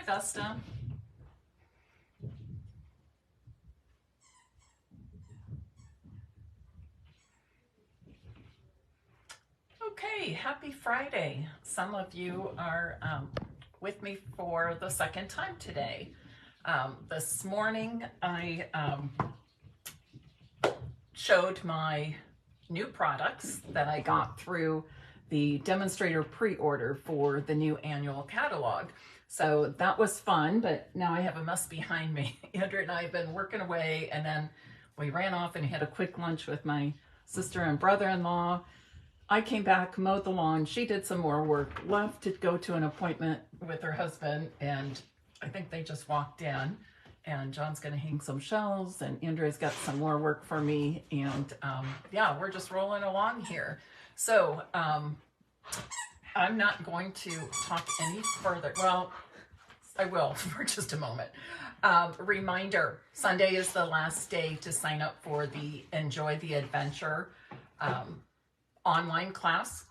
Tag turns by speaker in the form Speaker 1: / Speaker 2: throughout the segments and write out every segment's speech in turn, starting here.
Speaker 1: Hi, Vesta. Okay, happy Friday. Some of you are with me for the second time today. This morning I showed my new products that I got through the demonstrator pre-order for the new annual catalog. So that was fun, but now I have a mess behind me. Andrea and I have been working away, and then we ran off and had a quick lunch with my sister and brother-in-law. I came back, mowed the lawn, she did some more work, left to go to an appointment with her husband, and I think they just walked in. And John's going to hang some shelves, and Andrea's got some more work for me, and yeah, we're just rolling along here. So I'm not going to talk any further. Well, I will for just a moment. Reminder, Sunday is the last day to sign up for the Enjoy the Adventure online class.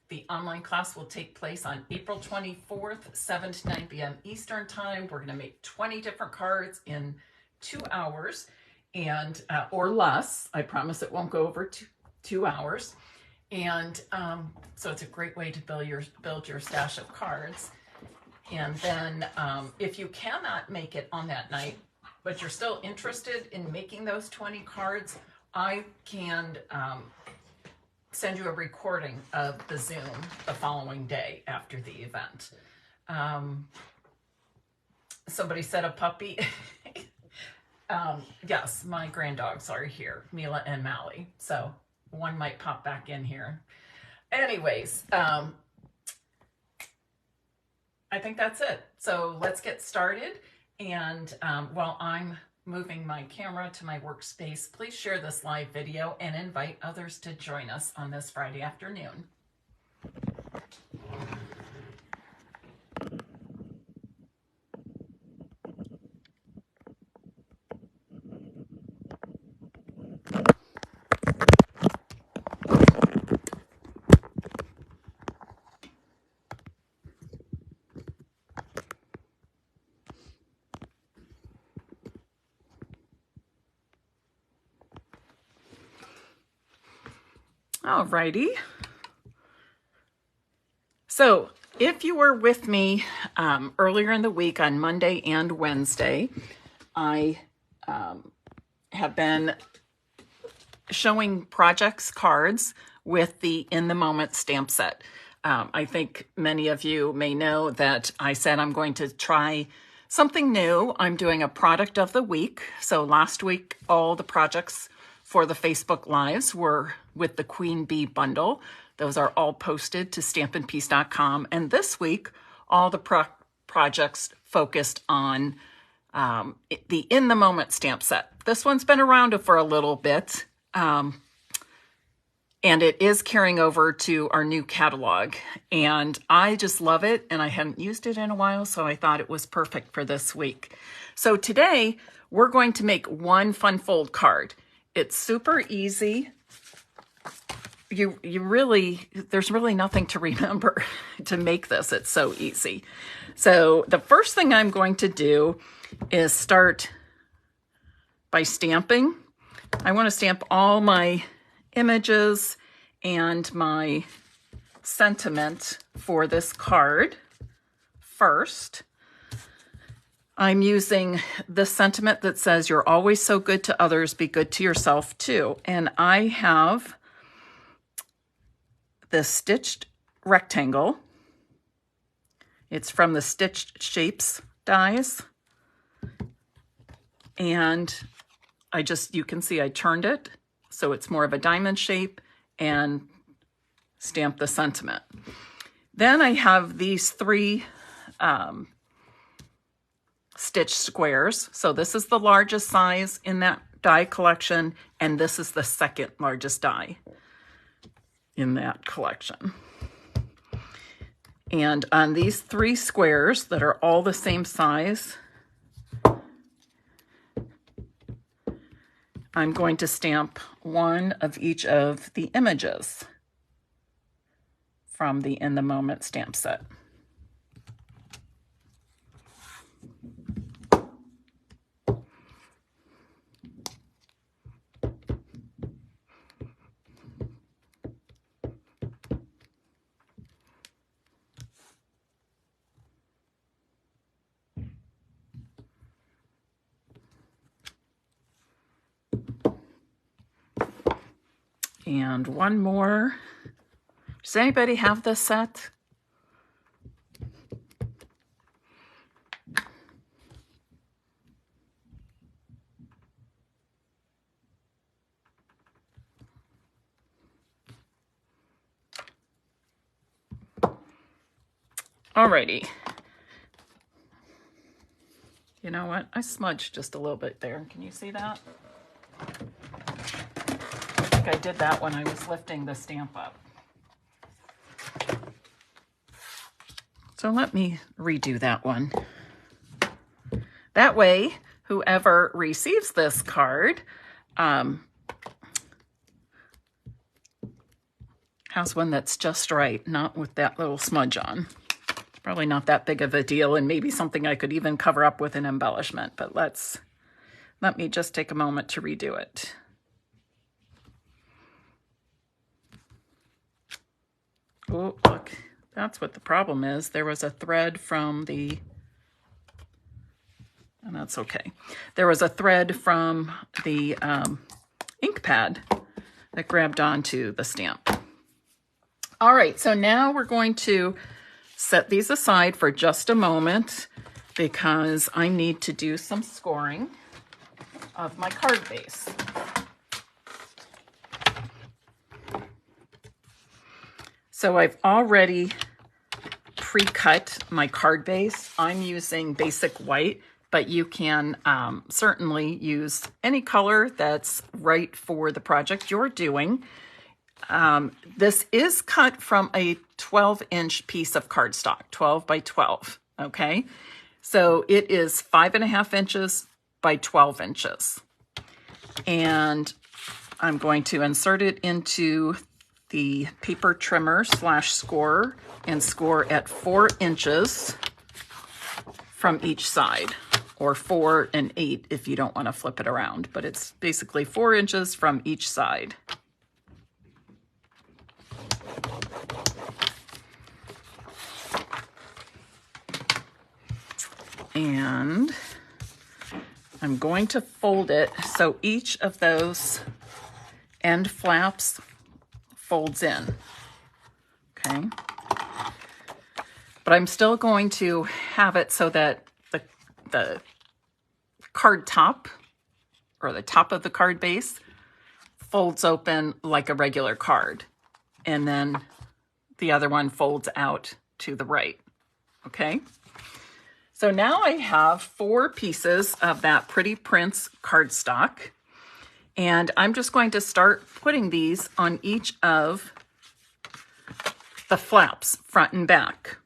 Speaker 1: The online class will take place on April 24th, 7 to 9 p.m. Eastern Time. We're going to make 20 different cards in 2 hours and or less. I promise it won't go over 2 hours. And so it's a great way to build your stash of cards. And then if you cannot make it on that night, but you're still interested in making those 20 cards, I can send you a recording of the Zoom the following day after the event. Somebody said a puppy. Yes, my granddogs are here, Mila and Mally. So one might pop back in here. Anyways, I think that's it. So let's get started. And while I'm moving my camera to my workspace, please share this live video and invite others to join us on this Friday afternoon. Alrighty. So if you were with me earlier in the week on Monday and Wednesday, I have been showing projects cards with the In the Moment stamp set. I think many of you may know that I said I'm going to try something new. I'm doing a product of the week. So last week, all the projects for the Facebook Lives were with the Queen Bee bundle. Those are all posted to stampinpeace.com. And this week, all the projects focused on the In the Moment stamp set. This one's been around for a little bit, and it is carrying over to our new catalog. And I just love it, and I hadn't used it in a while, so I thought it was perfect for this week. So today, we're going to make one fun fold card. It's super easy. There's really nothing to remember to make this. It's so easy. So the first thing I'm going to do is start by stamping. I want to stamp all my images and my sentiment for this card first. I'm using the sentiment that says, "You're always so good to others, be good to yourself too." And I have this stitched rectangle. It's from the Stitched Shapes dies. And you can see I turned it so it's more of a diamond shape and stamped the sentiment. Then I have these 3 stitch squares. So this is the largest size in that die collection, and this is the second largest die in that collection. And on these 3 squares that are all the same size, I'm going to stamp one of each of the images from the In the Moment stamp set. And one more. Does anybody have this set? Alrighty. You know what? I smudged just a little bit there. Can you see that? I think I did that when I was lifting the stamp up. So let me redo that one. That way, whoever receives this card has one that's just right, not with that little smudge on. It's probably not that big of a deal, and maybe something I could even cover up with an embellishment, but let me just take a moment to redo it. Oh, look, that's what the problem is. There was a thread from the, and that's okay. There was a thread from the ink pad that grabbed onto the stamp. All right, so now we're going to set these aside for just a moment because I need to do some scoring of my card base. So I've already pre-cut my card base. I'm using basic white, but you can certainly use any color that's right for the project you're doing. This is cut from a 12-inch piece of cardstock, 12 by 12, okay? So it is 5.5 inches by 12 inches. And I'm going to insert it into the paper trimmer / scorer and score at 4 inches from each side, or 4 and 8 if you don't want to flip it around, but it's basically 4 inches from each side. And I'm going to fold it so each of those end flaps folds in, okay? But I'm still going to have it so that the card top, or the top of the card base, folds open like a regular card. And then the other one folds out to the right, okay? So now I have 4 pieces of that Pretty Prince cardstock, and I'm just going to start putting these on each of the flaps, front and back.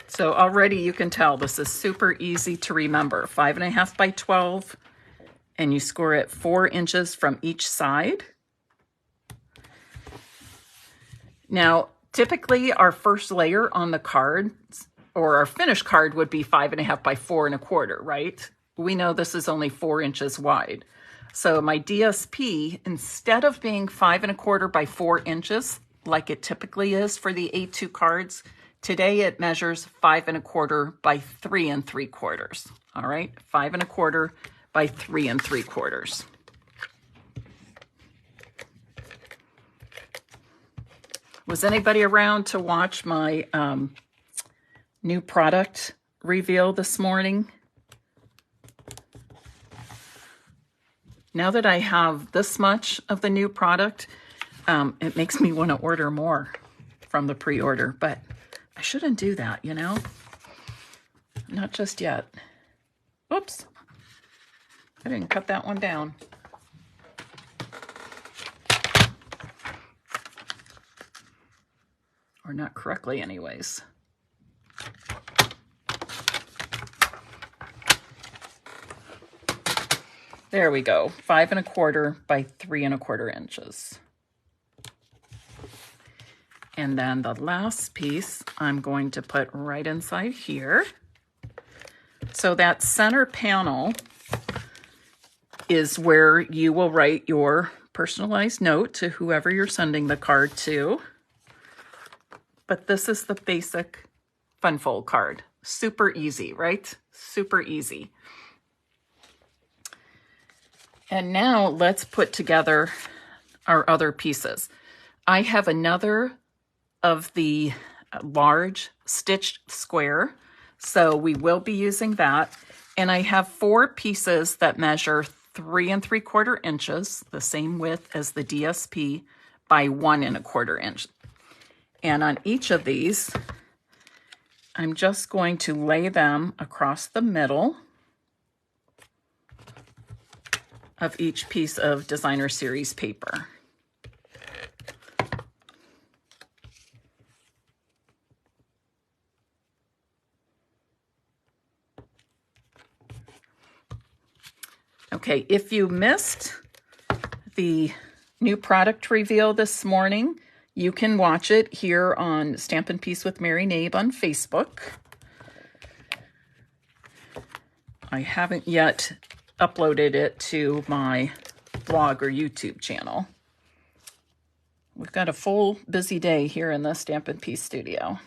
Speaker 1: So already you can tell this is super easy to remember. 5.5 by 12, and you score it 4 inches from each side. Now, typically our first layer on the card, or our finished card, would be 5.5 by 4 1/4, right? We know this is only 4 inches wide. So my DSP, instead of being 5 1/4 by 4 inches, like it typically is for the A2 cards, today it measures 5 1/4 by 3 3/4. All right, 5 1/4 by 3 3/4. Was anybody around to watch my new product reveal this morning? Now that I have this much of the new product, it makes me want to order more from the pre-order, but I shouldn't do that, you know? Not just yet. Oops. I didn't cut that one down. Or not correctly anyways. There we go, 5 1/4 by 3 1/4 inches. And then the last piece I'm going to put right inside here. So that center panel is where you will write your personalized note to whoever you're sending the card to. But this is the basic fun fold card. Super easy, right? Super easy. And now let's put together our other pieces. I have another of the large stitched square, so we will be using that. And I have 4 pieces that measure 3 3/4 inches, the same width as the DSP, by 1 1/4 inch. And on each of these, I'm just going to lay them across the middle of each piece of Designer Series paper. Okay, if you missed the new product reveal this morning, you can watch it here on Stampin' Piece with Mary Knabe on Facebook. I haven't yet uploaded it to my blog or YouTube channel. We've got a full busy day here in the Stampin' Piece studio.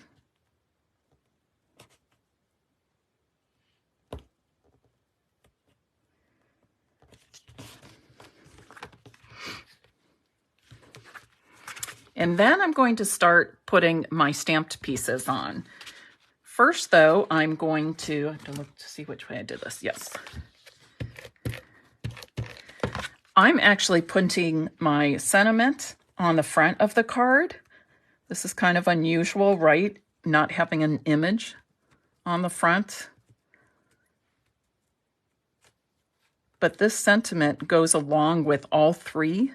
Speaker 1: And then I'm going to start putting my stamped pieces on. First, though, I'm going to, I have to look to see which way I did this. Yes. I'm actually putting my sentiment on the front of the card. This is kind of unusual, right? Not having an image on the front. But this sentiment goes along with all 3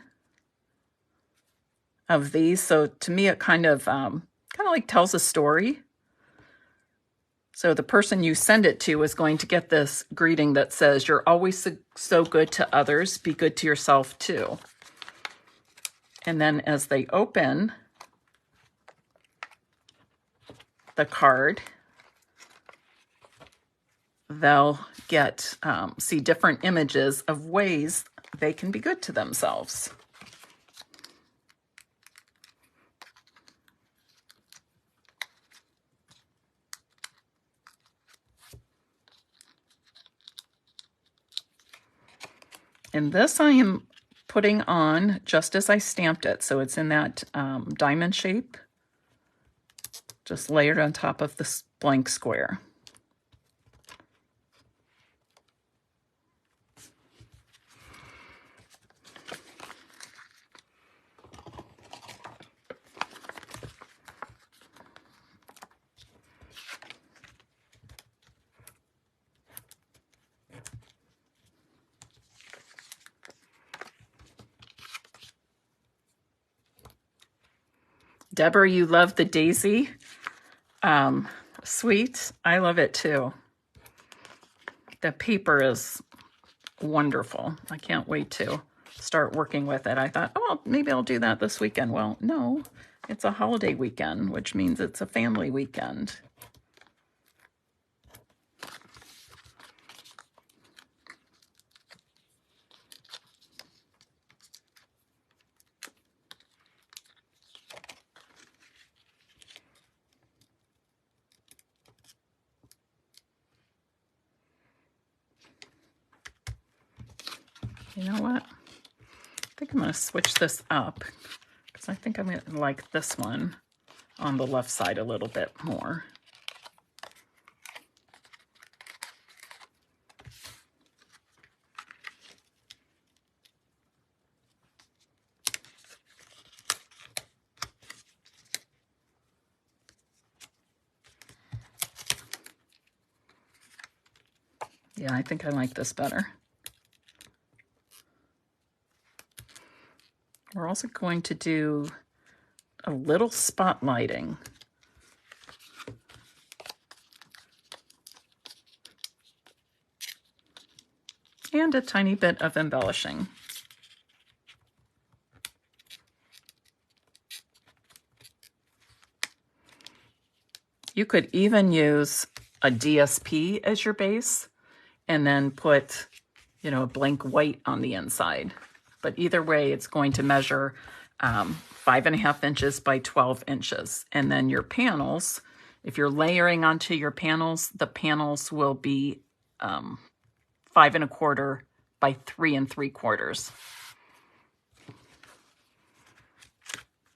Speaker 1: of these, so to me it kind of like tells a story. So the person you send it to is going to get this greeting that says, "You're always so good to others, be good to yourself too." And then as they open the card, they'll get see different images of ways they can be good to themselves. And this I am putting on just as I stamped it. So it's in that diamond shape, just layered on top of this blank square. Deborah, you love the daisy sweet. I love it too. The paper is wonderful. I can't wait to start working with it. I thought, oh, maybe I'll do that this weekend. Well, no, it's a holiday weekend, which means it's a family weekend. You know what? I think I'm going to switch this up because I think I'm going to like this one on the left side a little bit more. Yeah, I think I like this better. We're also going to do a little spotlighting. And a tiny bit of embellishing. You could even use a DSP as your base and then put, a blank white on the inside. But either way, it's going to measure 5.5 inches by 12 inches. And then your panels, if you're layering onto your panels, the panels will be 5 1/4 by 3 3/4.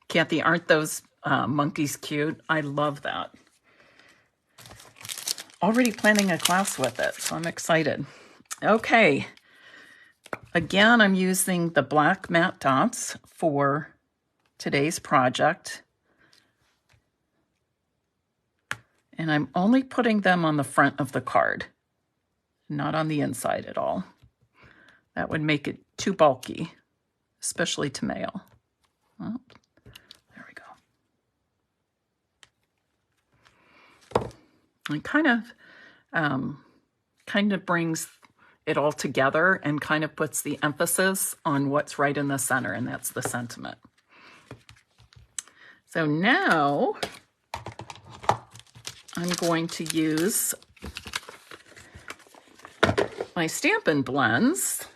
Speaker 1: Kathy, aren't those monkeys cute? I love that. Already planning a class with it, so I'm excited. Okay. Again, I'm using the black matte dots for today's project. And I'm only putting them on the front of the card, not on the inside at all. That would make it too bulky, especially to mail. Oh, there we go. It kind of brings it all together and kind of puts the emphasis on what's right in the center, and that's the sentiment. So now I'm going to use my Stampin' blends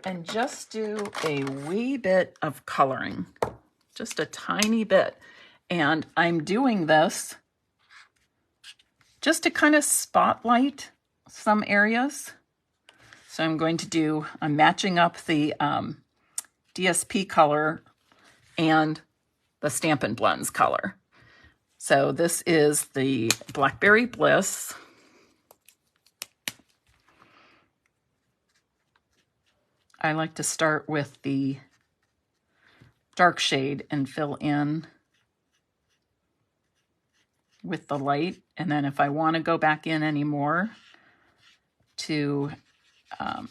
Speaker 1: and just do a wee bit of coloring, just a tiny bit. And I'm doing this just to kind of spotlight some areas. So I'm matching up the DSP color and the Stampin' Blends color. So this is the Blackberry Bliss. I like to start with the dark shade and fill in with the light. And then if I want to go back in any more to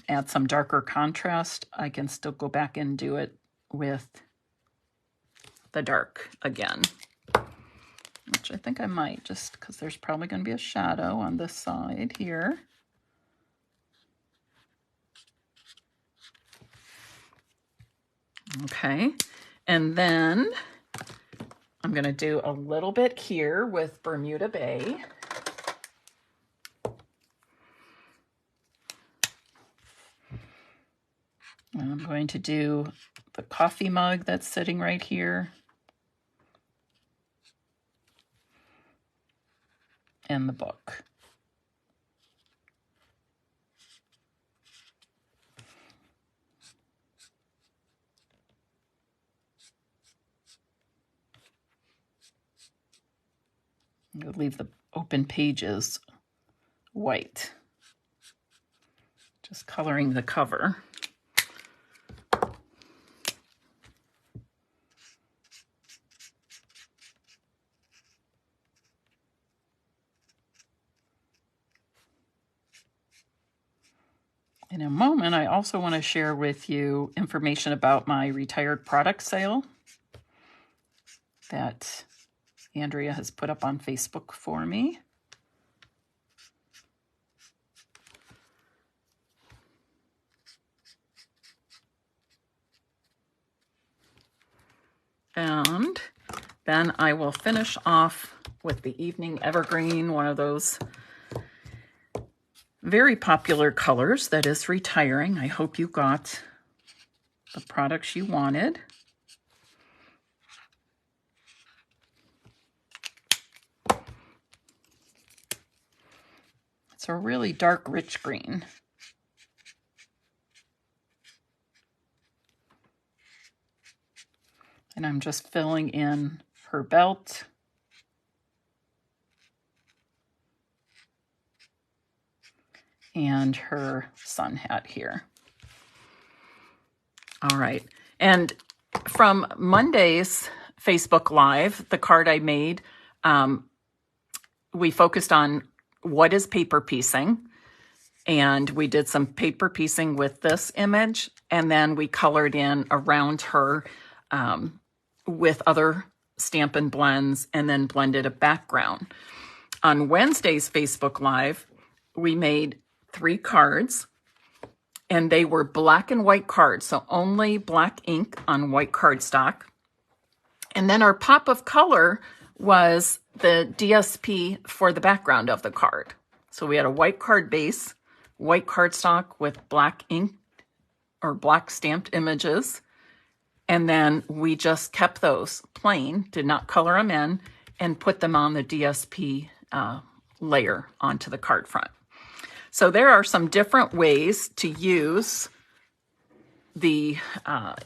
Speaker 1: add some darker contrast, I can still go back and do it with the dark again, which I think I might, just because there's probably going to be a shadow on this side here. Okay, and then I'm going to do a little bit here with Bermuda Bay. And I'm going to do the coffee mug that's sitting right here. And the book. I'll leave the open pages white. Just coloring the cover. In a moment, I also want to share with you information about my retired product sale that Andrea has put up on Facebook for me. And then I will finish off with the Evening Evergreen, one of those very popular colors that is retiring. I hope you got the products you wanted. It's a really dark, rich green. And I'm just filling in her belt. And her sun hat here. All right. And from Monday's Facebook Live, the card I made, we focused on what is paper piecing. And we did some paper piecing with this image. And then we colored in around her with other Stampin' blends and then blended a background. On Wednesday's Facebook Live, we made 3 cards, and they were black and white cards, so only black ink on white cardstock. And then our pop of color was the DSP for the background of the card. So we had a white card base, white cardstock with black ink or black stamped images, and then we just kept those plain, did not color them in, and put them on the DSP layer onto the card front. So there are some different ways to use the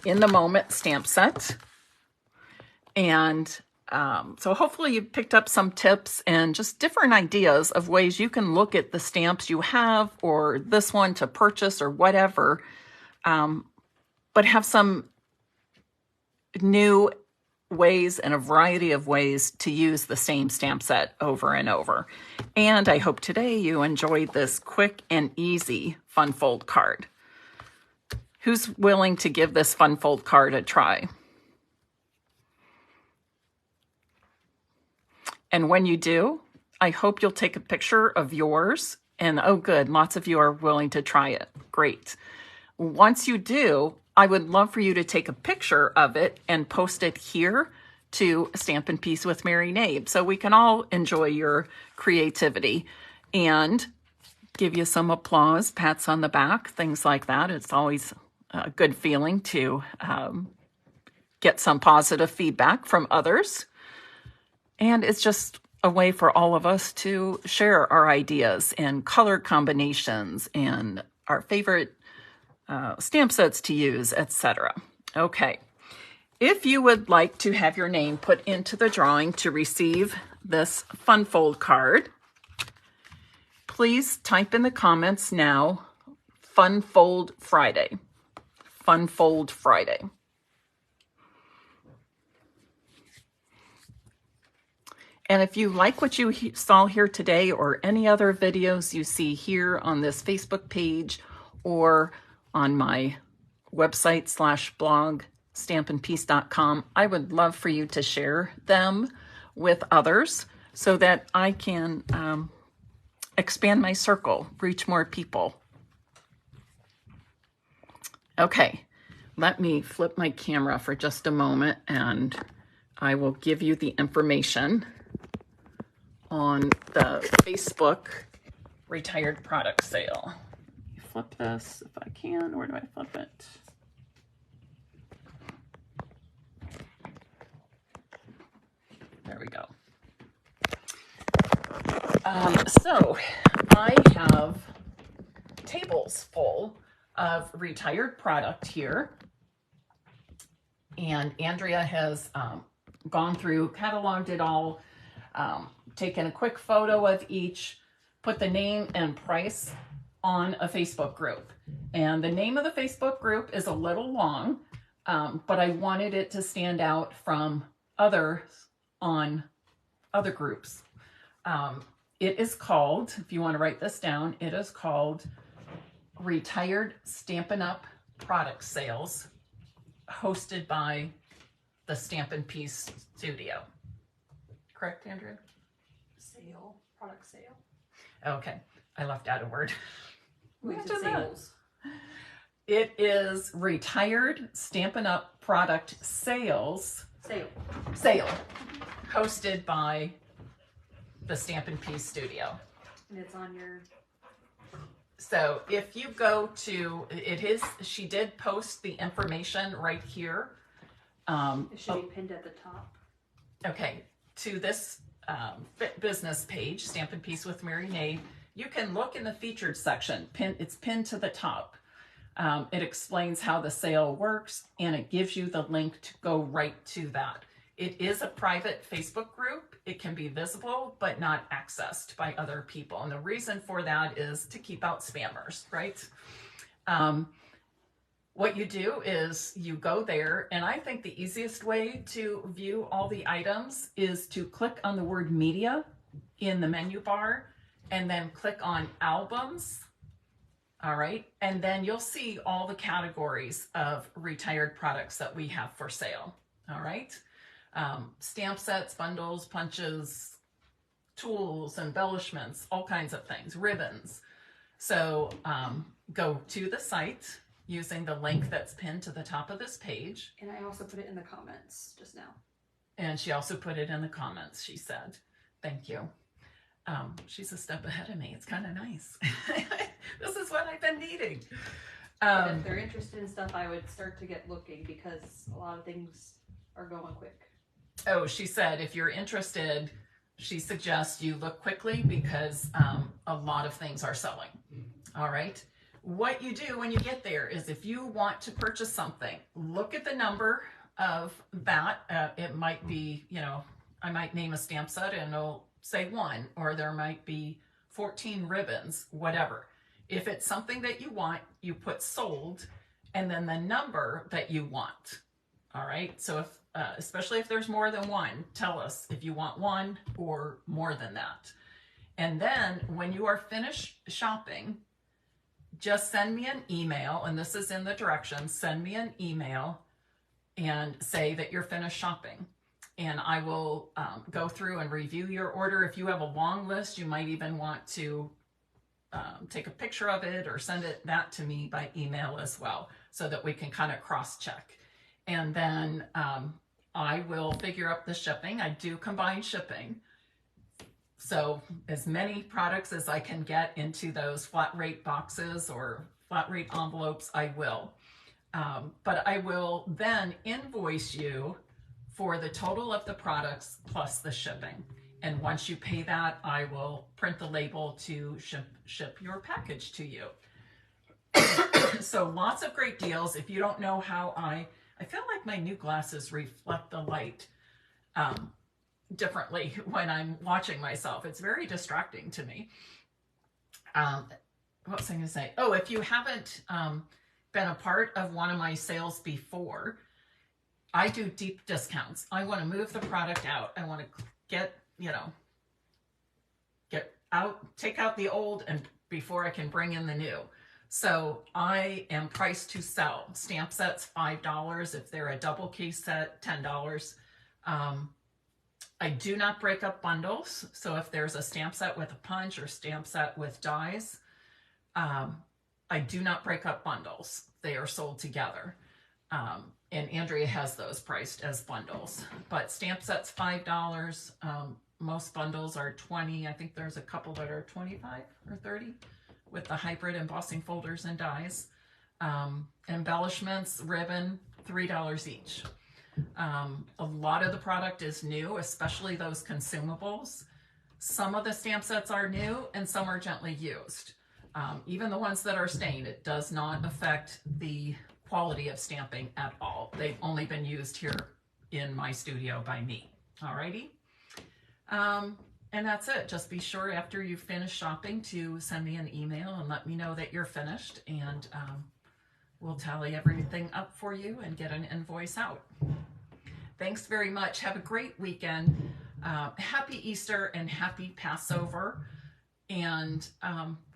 Speaker 1: In the Moment stamp set. And so hopefully you picked up some tips and just different ideas of ways you can look at the stamps you have or this one to purchase or whatever, but have some new ways and a variety of ways to use the same stamp set over and over. And I hope today you enjoyed this quick and easy fun fold card. Who's willing to give this fun fold card a try? And when you do, I hope you'll take a picture of yours. And oh good, lots of you are willing to try it. Great. Once you do, I would love for you to take a picture of it and post it here to Stampin' Piece with Mary Knabe so we can all enjoy your creativity and give you some applause, pats on the back, things like that. It's always a good feeling to get some positive feedback from others. And it's just a way for all of us to share our ideas and color combinations and our favorite stamp sets to use, etc. Okay. If you would like to have your name put into the drawing to receive this fun fold card, please type in the comments now, Fun Fold Friday. Fun Fold Friday. And if you like what you saw here today or any other videos you see here on this Facebook page or on my website /blog, stampinpiece.com, I would love for you to share them with others so that I can expand my circle, reach more people. Okay, let me flip my camera for just a moment and I will give you the information on the Facebook retired product sale. Flip this if I can. Where do I flip it? There we go. So I have tables full of retired product here. And Andrea has gone through, cataloged it all, taken a quick photo of each, put the name and price on a Facebook group. And the name of the Facebook group is a little long, but I wanted it to stand out from others on other groups. It is called, if you want to write this down, it is called Retired Stampin' Up! Product Sales, hosted by the Stampin' Piece Studio. Correct, Andrea?
Speaker 2: Product sale.
Speaker 1: Okay, I left out a word.
Speaker 2: Wait, it's sales.
Speaker 1: It is Retired Stampin' Up! Product Sales. Sale. Hosted by the Stampin' Piece Studio.
Speaker 2: And it's on your...
Speaker 1: So if you go to, she did post the information right here.
Speaker 2: It should be pinned at the top.
Speaker 1: Okay, to this business page, Stampin' Piece with Mary Knabe, you can look in the featured section. It's pinned to the top. It explains how the sale works and it gives you the link to go right to that. It is a private Facebook group. It can be visible, but not accessed by other people. And the reason for that is to keep out spammers, right? What you do is you go there, and I think the easiest way to view all the items is to click on the word media in the menu bar and then click on albums. All right. And then you'll see all the categories of retired products that we have for sale. All right. Stamp sets, bundles, punches, tools, embellishments, all kinds of things, ribbons. So go to the site using the link that's pinned to the top of this page.
Speaker 2: And I also put it in the comments just now.
Speaker 1: And she also put it in the comments, she said. Thank you. She's a step ahead of me. It's kind of nice. This is what I've been needing.
Speaker 2: If they're interested in stuff, I would start to get looking because a lot of things are going quick.
Speaker 1: Oh, she said, if you're interested, she suggests you look quickly because a lot of things are selling. All right. What you do when you get there is if you want to purchase something, look at the number of that. It might be, you know, I might name a stamp set and it'll say 1, or there might be 14 ribbons, whatever. If it's something that you want, you put sold and then the number that you want. All right. So if, especially if there's more than 1, tell us if you want 1 or more than that. And then when you are finished shopping, just send me an email, and this is in the directions, send me an email and say that you're finished shopping. And I will go through and review your order. If you have a long list, you might even want to take a picture of it or send that to me by email as well, so that we can kind of cross-check. And then I will figure out the shipping. I do combine shipping. So as many products as I can get into those flat rate boxes or flat rate envelopes, I will. But I will then invoice you for the total of the products plus the shipping. And once you pay that, I will print the label to ship your package to you. So lots of great deals. If you don't know how I feel like my new glasses reflect the light differently when I'm watching myself. It's very distracting to me. What was I going to say? Oh, if you haven't been a part of one of my sales before, I do deep discounts. I want to move the product out. I want to get, you know, take out the old and before I can bring in the new. So I am priced to sell. Stamp sets, $5. If they're a double case set, $10. I do not break up bundles. So if there's a stamp set with a punch or stamp set with dies, I do not break up bundles. They are sold together. And Andrea has those priced as bundles. But stamp sets, $5. Most bundles are $20. I think there's a couple that are $25 or $30 with the hybrid embossing folders and dies. Embellishments, ribbon, $3 each. A lot of the product is new, especially those consumables. Some of the stamp sets are new and some are gently used. Even the ones that are stained, it does not affect the quality of stamping at all. They've only been used here in my studio by me. Alrighty. And that's it. Just be sure after you finish shopping to send me an email and let me know that you're finished, and we'll tally everything up for you and get an invoice out. Thanks very much. Have a great weekend. Happy Easter and happy Passover. And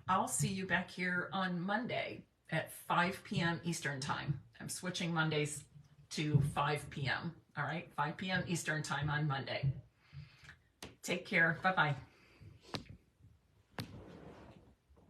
Speaker 1: I'll see you back here on Monday at 5 p.m. Eastern Time. I'm switching Mondays to 5 p.m. All right, 5 p.m. Eastern Time on Monday. Take care. Bye-bye.